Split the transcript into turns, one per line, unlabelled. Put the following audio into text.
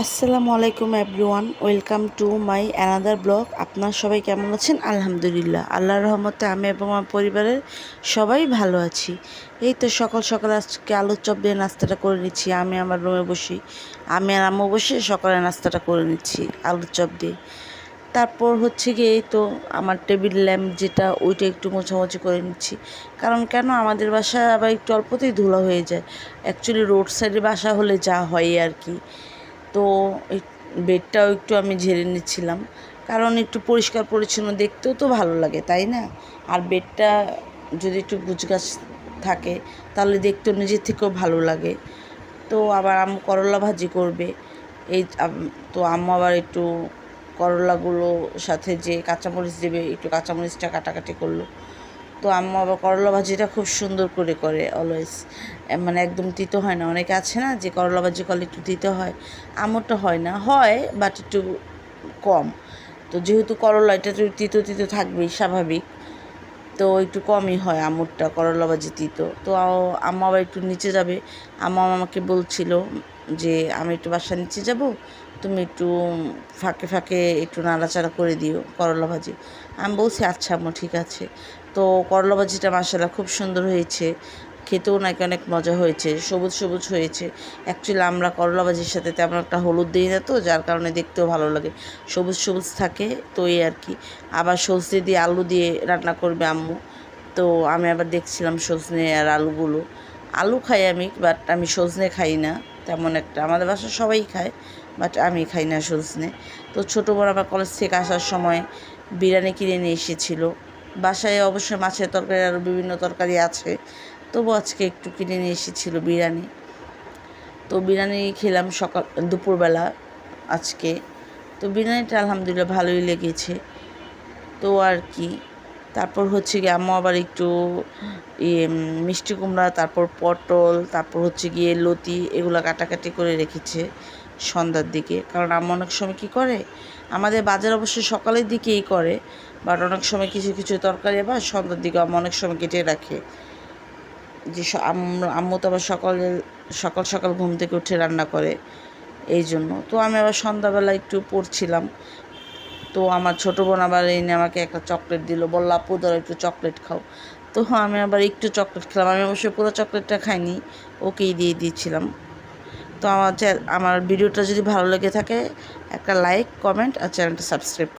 আসসালামু আলাইকুম everyone, welcome to my another blog. আপনার সবাই কেমন আছেন? আলহামদুলিল্লাহ, আল্লাহর রহমতে আমি এবং আমার পরিবারের সবাই ভালো আছি। এই তো সকাল সকাল আজকে আলুর চপ দিয়ে নাস্তাটা করে নিচ্ছি। আমি আমার রুমে বসি, আমি আর আম্মু বসে সকালে নাস্তাটা করে নিচ্ছি আলুর চপ দিয়ে। তারপর হচ্ছে গিয়ে এই তো আমার টেবিল ল্যাম্প যেটা, ওইটা একটু মোছামুছি করে নিচ্ছি। কারণ কেন, আমাদের বাসায় আবার একটু অল্পতেই ধুলা হয়ে যায়। অ্যাকচুয়ালি রোড সাইডে বাসা হলে যা হয় আর কি। তো এই বেডটাও একটু আমি ঝেড়ে নিচ্ছিলাম, কারণ একটু পরিষ্কার পরিচ্ছন্ন দেখতেও তো ভালো লাগে, তাই না? আর বেডটা যদি একটু গুছগাছ থাকে তাহলে দেখতেও নিজের থেকেও ভালো লাগে। তো আবার আম্মু করলা ভাজি করবে। তো আম্মু আবার একটু করলাগুলো সাথে যে কাঁচামরিচ দেবে, একটু কাঁচামরিচটা কাটাকাটি করলো। তো আম্মু আবার করলা ভাজিটা খুব সুন্দর করে করে অলওয়েজ, মানে একদম তিতো হয় না। অনেকে আছে না যে করলা ভাজি করলে একটু তিতো হয়, আম্মুরটা হয় না, হয় বাট একটু কম। তো যেহেতু করলা এটা তো তিতো তিতো থাকবেই স্বাভাবিক, তো একটু কমই হয় আম্মুরটা করলা ভাজি তিতো। তো আম্মু আবার একটু নিচে যাবে। আম্মু আমাকে বলছিল যে আমি একটু বাসার নিচে যাব, তুমি একটু ফাঁকে ফাঁকে একটু নাড়াচাড়া করে দিও করলা ভাজি। আমি বলছি আচ্ছা আম্মু, ঠিক আছে। তো করলা ভাজিটা মাশাআল্লাহ খুব সুন্দর হয়েছে, খেতেও নাকি অনেক মজা হয়েছে, সবুজ সবুজ হয়েছে। অ্যাকচুয়ালি আমরা করলা ভাজির সাথে তেমন একটা হলুদ দিই না, তো যার কারণে দেখতেও ভালো লাগে, সবুজ সবুজ থাকে। তো এই আর কি। আবার সজনে দিয়ে আলু দিয়ে রান্না করবে আম্মু। তো আমি আবার দেখছিলাম সজনে আর আলুগুলো। আলু খাই আমি, বাট আমি সজনে খাই না তেমন একটা। আমাদের বাসায় সবাই খায়, বাট আমি খাই না সজনে। তো ছোটো বড় আবার কলেজ থেকে আসার সময় বিরিয়ানি কিনে নিয়ে এসেছিলো। বাসায় অবশ্যই মাছের তরকারি আরও বিভিন্ন তরকারি আছে, তবু আজকে একটু কিনে নিয়ে এসেছিলো বিরিয়ানি। তো বিরিয়ানি খেলাম দুপুরবেলা আজকে। তো বিরিয়ানিটা আলহামদুলিল্লাহ ভালোই লেগেছে। তো আর কি। তারপর হচ্ছে গিয়ে আম্মু আবার একটু মিষ্টি কুমড়া, তারপর পটল, তারপর হচ্ছে গিয়ে লতি, এগুলো কাটাকাটি করে রেখেছে সন্ধ্যার দিকে। কারণ আম্মু অনেক সময় কী করে, আমাদের বাজার অবশ্যই সকালের দিকেই করে, বাট অনেক সময় কিছু কিছু তরকারি আবার সন্ধ্যার দিকে আম্মু অনেক সময় কেটে রাখে। যে আম্মু তো আবার সকাল সকাল ঘুম থেকে উঠে রান্না করে, এই জন্য। তো আমি আবার সন্ধ্যাবেলা একটু পড়ছিলাম। তো আমার ছোটো বোন আবার এনে আমাকে একটা চকলেট দিল, বলল আপু ধরো একটু চকলেট খাও। তো আমি আবার একটু চকলেট খেলাম। আমি অবশ্যই পুরো চকলেটটা খাইনি, ওকেই দিয়ে দিয়েছিলাম। তো আমার ভিডিওটা যদি ভালো লেগে থাকে, একটা লাইক, কমেন্ট আর চ্যানেলটা সাবস্ক্রাইব